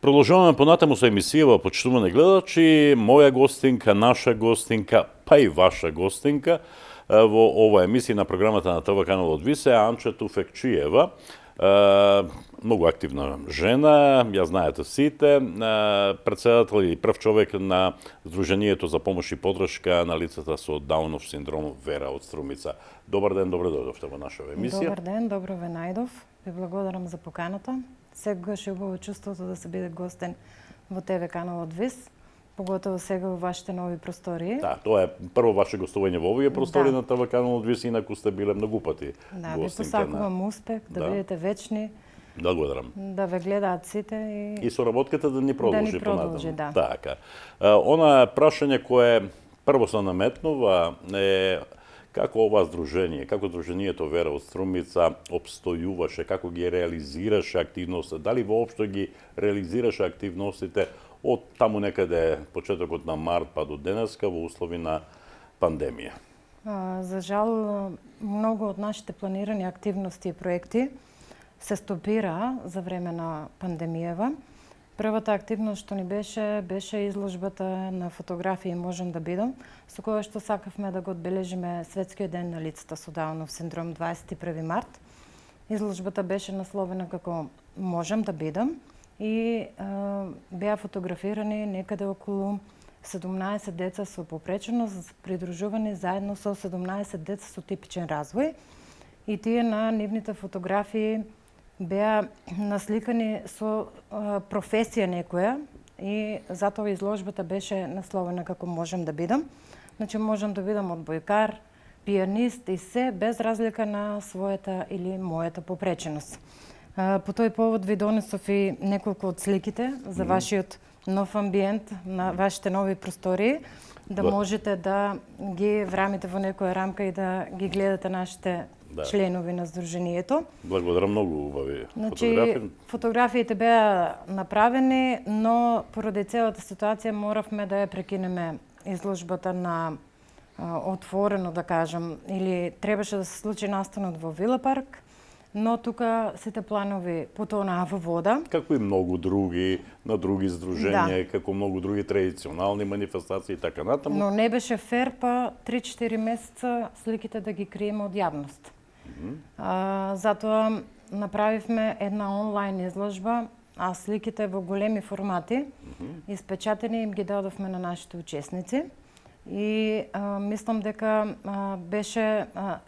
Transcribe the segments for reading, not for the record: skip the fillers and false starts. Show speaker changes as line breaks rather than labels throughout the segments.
Продолжуваме понатаму со емисијава, почитувани гледачи, моја гостинка, наша гостинка, па и ваша гостинка во ова емисија на програмата на ТВ канал од Висе, Анче Туфекчиева, многу активна жена, ја знаете сите, председател и прв човек на Сдруженијето за помош и подршка на лицата со Даунов синдром Вера од Струмица. Добар ден, добро дојдовте во нашава емисија.
Добар ден, добро ве најдов. Ви благодарам за поканата. Секогаш е убаво чувството да се биде гостен во ТВ каналот ВИС, поготово сега во вашите нови простории.
Да, тоа е прво ваше гостување во овие простори на ТВ каналот ВИС, инаку сте биле многу пати
Да, ви
гостинка
посакувам успех, да бидете вечни,
Благодарам.
да ве гледаат сите
И соработката да ни продолжи
продолжи,
понатаму.
да.
Така. Она прашање кое прво се наметнува е како ова здружение, како Сдруженијето Вера од Струмица обстојуваше, како ги реализираше активностите, дали воопшто ги реализираше активностите од таму некаде почетокот на март па до денеска во услови на пандемија?
За жал, многу од нашите планирани активности и проекти се стопира за време на пандемијава. Првата активност што ни беше изложбата на фотографии "Можам да бидам", со која што сакавме да го одбележиме Светскиот ден на лицата со Даунов синдром 21 март. Изложбата беше насловена како "Можам да бидам" и беа фотографирани некаде околу 17 деца со попреченост, придружувани заедно со 17 деца со типичен развој. И тие на нивните фотографии беа насликани со професија некоја и затоа изложбата беше насловена како "Можам да бидам". Значи, можам да бидам одбојкар, пијанист и се без разлика на својата или мојата попреченост. По тој повод ви донесов и неколку од сликите за вашиот нов амбиент, на вашите нови простории, да можете да ги врамите во некоја рамка и да ги гледате нашите членови на Сдруженијето.
Благодарам, многу убави
фотографии. Фотографиите беа направени, но поради целата ситуација моравме да ја прекинеме изложбата на отворено, да кажам, или требаше да се случи настанот во Вила парк, но тука сите планови потонаа во вода.
Како и многу други, на други здруженија, како многу други традиционални манифестации и така натаму.
Но не беше фер па 3-4 месеца сликите да ги криеме од јавност. Затоа направивме една онлайн изложба, а сликите во големи формати, испечатени, им ги дадовме на нашите учесници. И мислам дека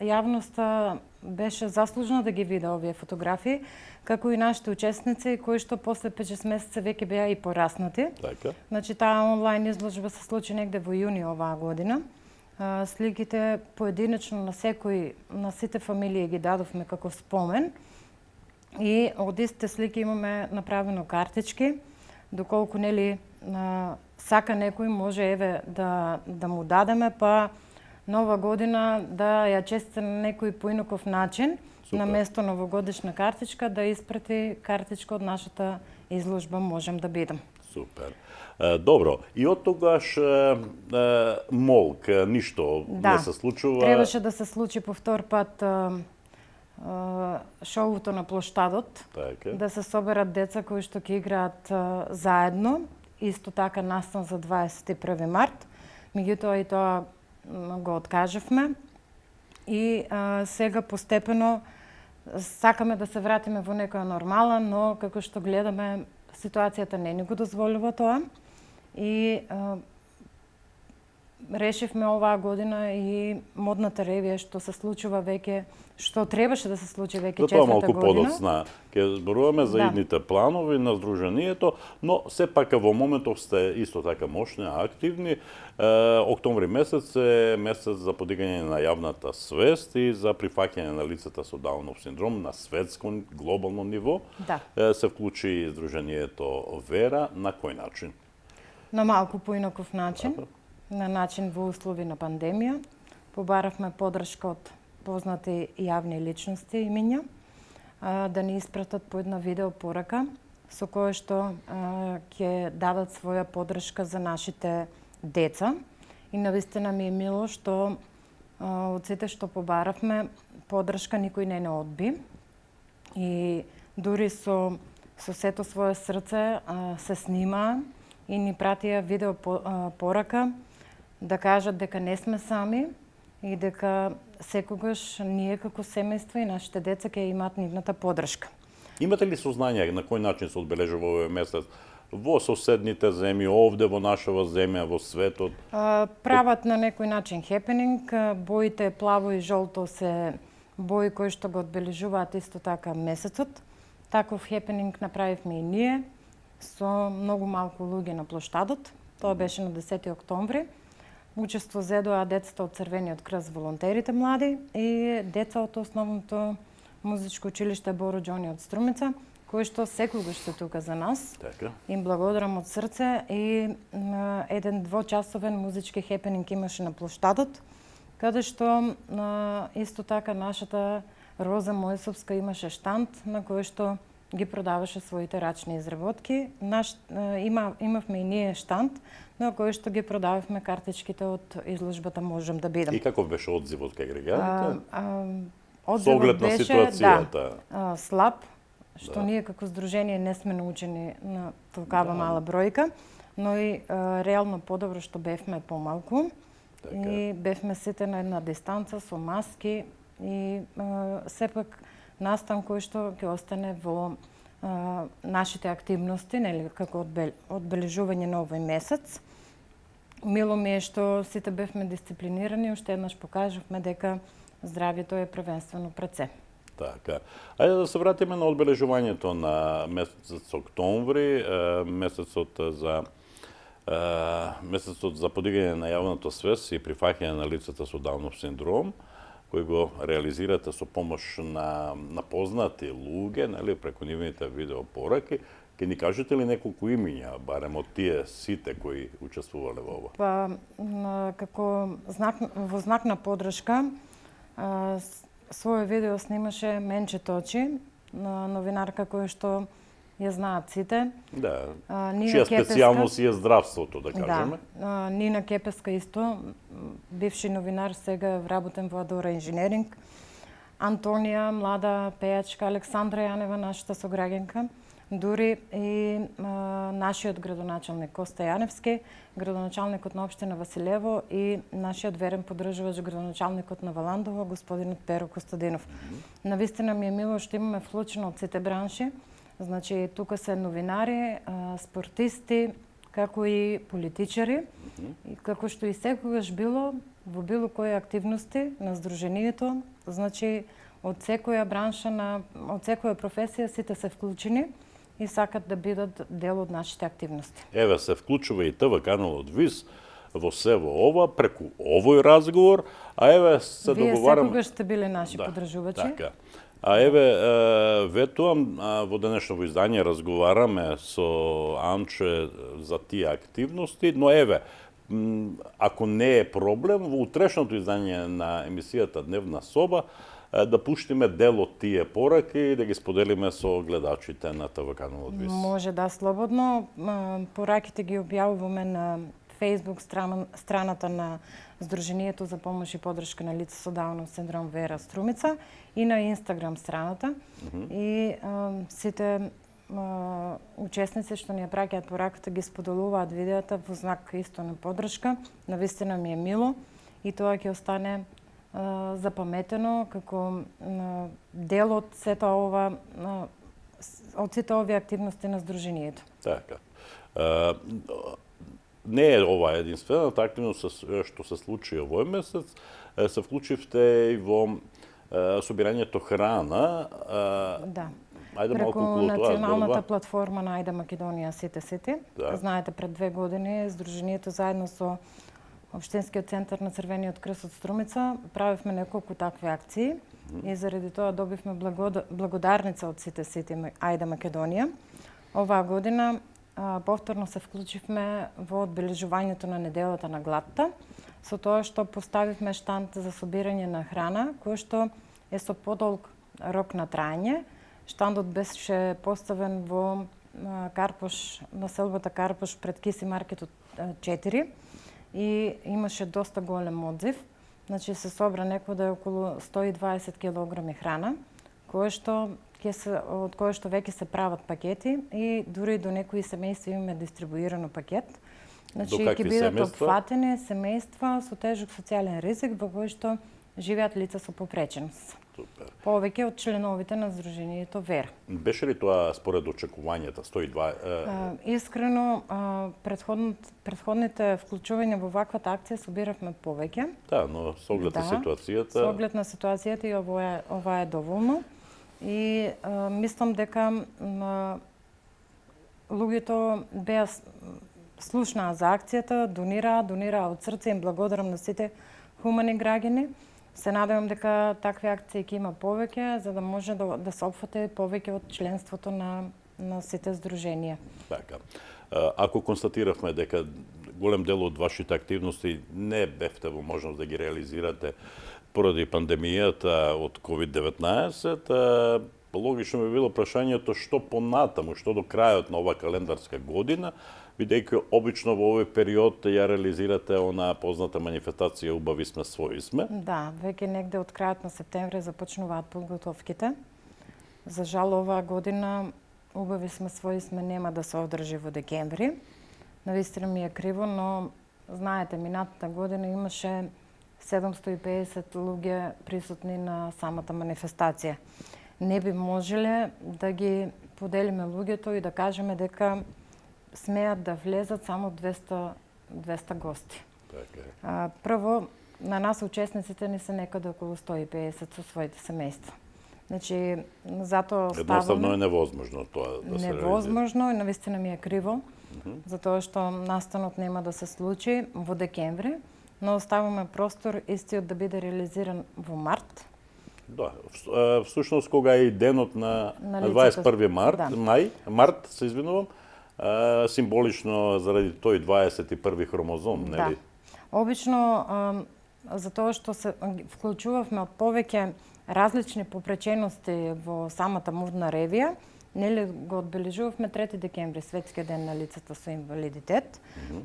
јавноста беше заслужена да ги види овие фотографии, како и нашите учесници, кои што после 5-6 месеца веќе беа и пораснати.
Така.
Значи, таа онлайн изложба се случи негде во јуни оваа година. Сликите поединечно на сите фамилии ги дадовме како спомен. И од истите слики имаме направено картички, доколку нели сака некој може еве да му дадеме, па нова година да ја честите на некој поинаков начин, на место новогодишна картичка, да испрати картичка од нашата изложба "Можам да бидам".
Супер. Добро, и од тогаш молк, ништо не се случува?
Требаше да се случи по втор пат шоуто на плоштадот, да се соберат деца кои што ќе играат заедно, исто така настан за 21 март. Меѓутоа и тоа го откажавме. И сега постепено сакаме да се вратиме во некоја нормала, но како што гледаме, ситуацијата не ни го дозволува тоа. И решивме оваа година и модната ревија што се случува веќе, што требаше да се случи веќе четврта година.
Тоа малку подоцна. Ќе зборуваме за идните планови на Сдруженијето, но сепак во моментов сте исто така мощни, активни. Октомври месец е месец за подигање на јавната свест и за прифаќање на лицата со Даунов синдром на светско, глобално ниво. Се вклучи Сдруженијето Вера. На кој начин?
На малку поинаков начин. На начин во услови на пандемија. Побаравме подршка од познати јавни личности имиња, да ни испратат по една видео порака со која што ќе дадат своја подршка за нашите деца. И навистина ми е мило што од сите што побаравме, подршка никој не одби. И дури со со сето свое срце се снима и ни пратија видео порака да кажат дека не сме сами и дека секогаш ние како семејство и нашите деца ќе имаат нивната поддршка.
Имате ли сознание на кој начин се одбележува овој месец во соседните земји, овде во нашава земја, во светот?
Прават на некој начин хепенинг, боите плаво и жолто се бои кои што го одбележуваат исто така месецот. Таков хепенинг направивме и ние со многу малку луѓе на плоштадот. Тоа беше на 10 октомври. Учество зедоа децата од Црвениот крст, волонтерите млади и деца од основното музичко училиште Боро Џони од Струмица, кои што секогаш се тука за нас.
Така.
Им благодарам од срце и еден двочасовен музички хепенинг имаше на плоштадот, каде што исто така нашата Роза Мојсовска имаше штанд на кој што ги продаваше своите рачни изработки. Имавме и ние штанд на кој што ги продававме картичките од изложбата Можам да бидам.
И каков беше одзивот кај граѓаните? Со
Одзивот
оглед на
беше
ситуацијата.
слаб, што ние како здружение не сме научени на толкава мала бројка, но и реално подобро што бевме помалку.
Така.
И бевме сите на една дистанца со маски и сепак настан кој што ќе остане во нашите активности, нели, како одбележување на овој месец. Мило ми е што сите бевме дисциплинирани, уште еднаш покажавме дека здравјето е првенствено пред се.
Така. Ајде да се вратиме на одбележувањето на месецот октомври, месецот за подигање на јавната свест и прифаќање на лицата со Даунов синдром, кој го реализирате со помош на познати луѓе, нели, преку нивните видеопораки. Ке ни кажете ли неколку имиња, барем од тие сите кои учествувале во ова?
Па, како во знак на поддршка, своје видео снимаше Менче Точи, новинарка која што ја знаат сите.
Да,
Нина
чија
Кепеска.
специјалност е здравството, да кажеме.
Да, Нина Кепеска исто, бивши новинар, сега вработен во Адора инженеринг. Антонија, млада пејачка, Александра Јанева, нашата сограѓанка. Дури и нашиот градоначалник Коста Јаневски, градоначалникот на општина Василево и нашиот верен поддржувач градоначалникот на Валандово, господинот Перо Костадинов. Навистина ми е мило што имаме вклучено од сите бранши. Значи, тука се новинари, спортисти, како и политичари, и како што и секогаш било во било кои активности на здружението, значи од секоја бранша, од секоја професија сите се вклучени и сакат да бидат дел од нашите активности.
Еве се вклучува и ТВ каналот ВИС во се во ова, преку овој разговор, а еве се договараме...
Вие секогаш сте биле наши поддржувачи.
Така. А еве, ветувам, во денешното издание разговараме со Анче за тие активности, но еве, ако не е проблем, во утрешното издание на емисијата Дневна соба, да пуштиме дел од тие пораки и да ги споделиме со гледачите на ТВ каналот ВИС.
Може да, слободно. Пораките ги објавуваме на Facebook страната на Сдруженијето за помош и поддршка на лица со Даунов синдром Вера Струмица и на Инстаграм страната. И сите учесници што ни ја праќаат пораката ги споделуваат видеото во знак исто на поддршка. Навистина ми е мило и тоа ќе остане запаметено како дел од сета ова од сите овие активности на Сдруженијето.
Така. Не е ова единствената активност што се случи овој месец. Се вклучивте и во собирањето храна.
Да.
Ајде
Преку
малку околу тоа.
националната платформа на Ајде Македонија Сите.
Да.
Знаете, пред 2 години Сдруженијето заедно со Општинскиот центар на Црвениот крст од Струмица правевме неколку такви акции и заради тоа добивме благодарница од Сите Ајде Македонија. Оваа година повторно се вклучивме во одбележувањето на неделата на гладта, со тоа што поставивме штанд за собирање на храна, кој што е со подолг рок на траење. Штандот беше поставен во Карпош, населбата Карпош пред Киси маркетот 4 и имаше доста голем одзив. Значи се собра некоја околу 120 килограми храна, кое што ќе од кое што веќе се прават пакети и дури до некои семејства имаме дистрибуирано пакет. Значи,
До какви
ќе бидат
семејства?
опфатени семејства со тежок социјален ризик во кои што живеат лица со попреченост.
Супер.
Повеќе од членовите на Сдруженијето Вера.
Беше ли тоа според очекувањата? 102...
Искрено, предходните вклучувања во ваквата акција собиравме повеќе.
Да, но со оглед на ситуацијата...
Со оглед на ситуацијата и ова е доволно. И мислам дека луѓето беа слушнаа за акцијата, донираа од срце, им благодарам на сите хумани граѓани. Се надевам дека такви акции ќе има повеќе, за да може да се опфате повеќе од членството на сите здруженија.
Така. Ако констатиравме дека голем дел од вашите активности не бевте во можност да ги реализирате поради пандемијата од COVID-19, логично би било прашањето што понатаму, што до крајот на ова календарска година, бидејќи обично во овој период ја реализирате онаа позната манифестација Убави сме, своји сме.
Да, веќе негде од крајот на септември започнуваат подготовките. За жал, оваа година Убави сме, своји сме нема да се одржи во декември. Навистина ми е криво, но знаете, минатата година имаше 750 луѓе присутни на самата манифестација. Не би можеле да ги поделиме луѓето и да кажеме дека смеат да влезат само 200 гости.
Така.
Прво, на нас учесниците ни се некаде околу 150 со своите семејства. Значи, затоа ставаме...
Едноставно е невозможно тоа да се реализира.
Невозможно и навистина ми е криво, затоа што настанот нема да се случи во декември, но оставаме простор истиот да биде реализиран во март.
Да, всушност кога е и денот на 21 март,
да.
март, се извинувам, символично заради тој 21 хромозом, нели?
Да. Обично, затоа што се вклучувавме од повеќе различни попречености во самата модна ревија, нели го одбележувавме 3 декември, Светскиот ден на лицата со инвалидитет,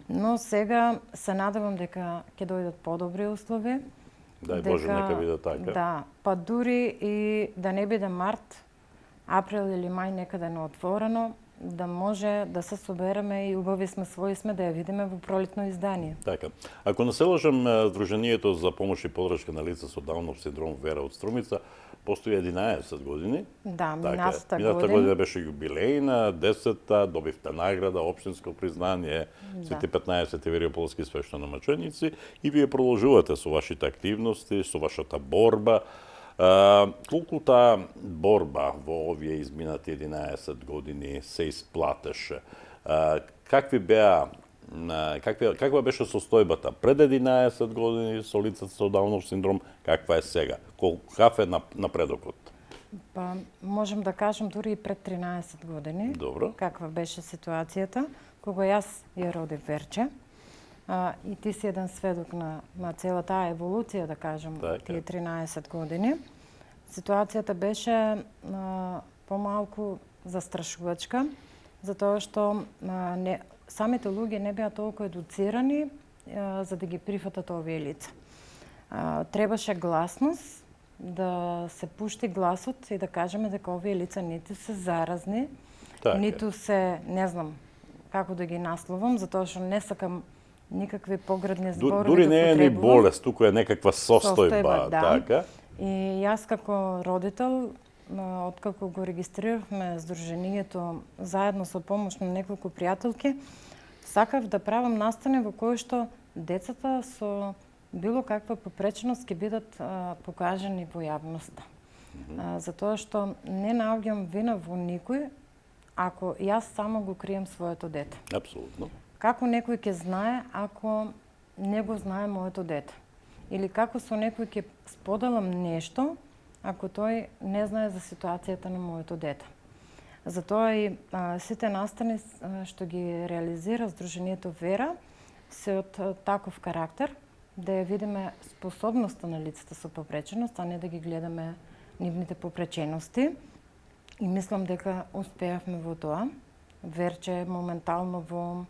но сега се надевам дека ќе дојдат подобри услови.
Дај Боже, нека биде така.
Да, па дури и да не биде март, април или мај некаде на отворено, да може да се собереме и Убави сме, своји сме, да ја видиме во пролетно издание.
Така. Ако не се лажам, Сдруженијето за помош и подршка на лица со Даунов синдром Вера од Струмица постои 11 години.
Да,
Минатата година беше јубилејна, 10-та, добивте награда, општинско признание, сите 15 вериополски свештеномаченици и вие продолжувате со вашите активности, со вашата борба. Колку таа борба во овие изминати 11 години се исплатеше? Каква беше состојбата пред 11 години со лицата со Даунов синдром, каква е сега? Какав е напредокот?
Па, можем да кажем дури и пред 13 години.
Добро.
Каква беше ситуацијата, кога јас ја родив Верче. И ти си еден сведок на целата таа еволуција, да кажем, тие 13 години. Ситуацијата беше помалку застрашувачка, затоа што самите луѓе не беа толку едуцирани за да ги прифатат овие лица. Требаше гласност, да се пушти гласот и да кажеме дека овие лица ниту се заразни, ниту се, не знам како да ги насловам, затоа што не сакам никакви погредни зборови
дури
да
не е ни болест, туку е некаква состојба,
да.
така.
И јас како родител, откако го регистриравме Сдруженијето заедно со помош на неколку пријателки, сакав да правам настани во кои што децата со било каква попреченост ќе бидат покажани во јавноста. Затоа што не наоѓам вина во никој ако јас само го крием своето дете.
Апсолутно.
Како некој ќе знае ако не го знае моето дете? Или како со некој ќе споделам нешто ако тој не знае за ситуацијата на моето дете? Затоа и сите настани што ги реализира Сдруженијето Вера се од таков карактер, да ја видиме способноста на лицата со попреченост, а не да ги гледаме нивните попречености. И мислам дека успеавме во тоа. Верче моментално во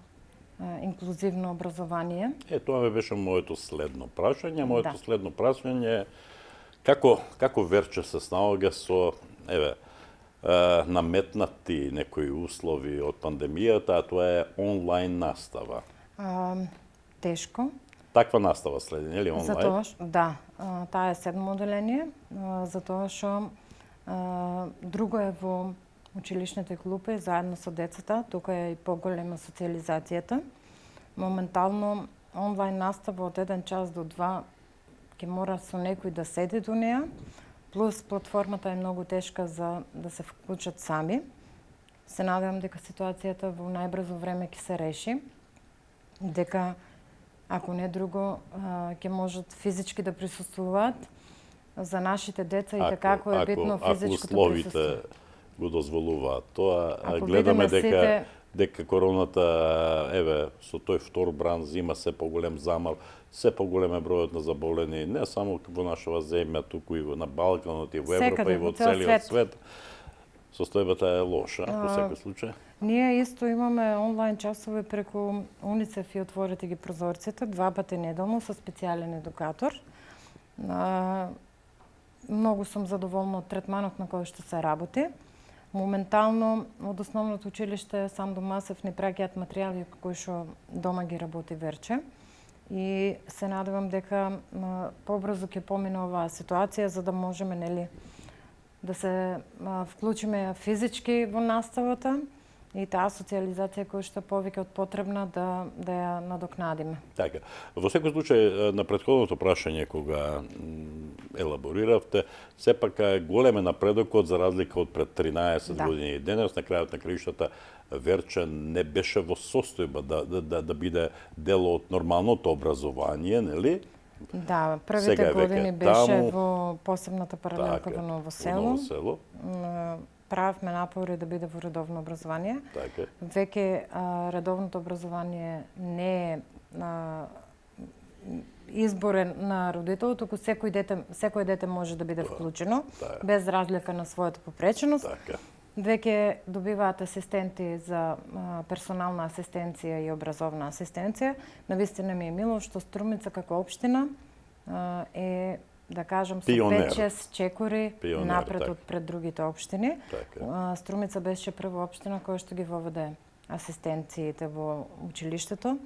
инклузивно образование.
Тоа беше моето следно прашање. Моето следно прашање е како Верче се снаоѓа со наметнати некои услови од пандемијата, а тоа е онлайн настава.
Тешко.
Таква настава следи, нели онлайн?
Затоа што да, таа е 7 оделение, затоа што друго е во училишните клупи заедно со децата, тука е и поголема социализацијата. Моментално онлайн настава од 1 час до 2 ќе мора со некој да седи до неа, плюс платформата е многу тешка за да се вклучат сами. Се надевам дека ситуацијата во најбрзо време ќе се реши, дека ако не друго ќе можат физички да присуствуваат за нашите деца и како е битно физичкото присуство.
Ако условите го дозволуваат тоа,
Ако
гледаме
сите...
дека короната, еве, со тој втор бран зима се поголем замал, се поголем е бројот на заболени, не само во нашава земја, туку и на Балканот, и во Европа, и во целиот свет. Состојбата е лоша, во секој случај.
Ние исто имаме онлайн часови преку УНИЦЕФ и Отворете ги прозорците, 2 пати неделно со специјален едукатор. Многу сум задоволна од третманот на кој што се работи. Моментално од основното училиште Сан Домасев ни праќаат материјали кои што дома ги работи Верче. И се надевам дека побрзо ќе помине оваа ситуација за да можеме, нели, да се вклучиме физички во наставата и таа социализација која што повеќе од потребна да ја надокнадиме.
Така. Во секој случај, на претходното прашање кога елабориравте, сепак голем е напредокот за разлика од пред 13 години. Денес на крајот на краиштата Верче не беше во состојба да биде дел од нормалното образование, нели?
Да, првите години беше во посебната паралелка во Ново село. Правевме напори да биде во редовно образование.
Така.
Веќе редовното образование не е изборен на родител, туку секој дете може да биде вклучено, без разлика на својата попреченост.
Така.
Веќе добиваат асистенти за персонална асистенција и образовна асистенција. Навистина ми е мило што Струмица како општина е, да кажам, со 5-6 чекори напред од пред другите општини. Струмица беше прва општина која што ги воведе асистенциите во училиштето.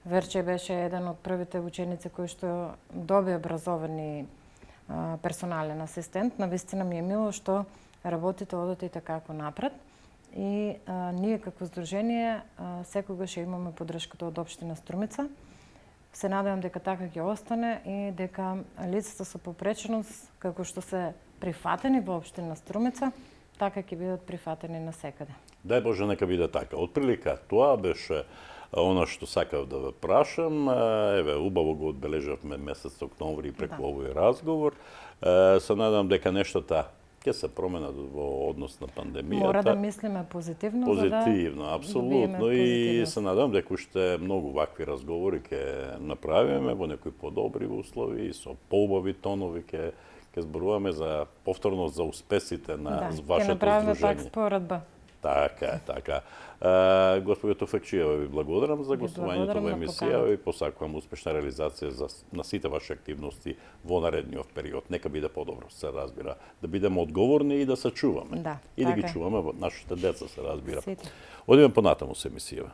Верче беше еден од првите ученици кои што доби образовани персонален асистент. Навистина ми е мило што работите одат и како напред. И ние како здружение секогаш имаме поддршката од општина Струмица. Се надевам дека така ќе остане и дека лицата со попреченост, како што се прифатени во општина Струмица, така ќе бидат прифатени насекаде.
Дај Боже, нека биде така. Отприлика тоа беше она што сакав да ве прашам. Еве, убаво го одбележавме месец октомври преку овој разговор. Се надам дека нештата ќе се променат во однос на пандемијата.
Мора да мислиме позитивно.
Позитивно, апсолутно. И се надам дека уште многу вакви разговори ќе направиме во некои подобри услови и со поубави тонови ќе зборуваме за повторно за успесите на вашето здружение. Ќе
направиме пак споредба.
Така, така. Господјо Туфекчиева, ви благодарам за гостувањето во емисија и посакувам успешна реализација на сите ваши активности во наредниот период. Нека биде подобро, се разбира. Да бидеме одговорни и да се чуваме.
Да,
и да ги чуваме нашите деца, се разбира. Одиме понатаму со емисија.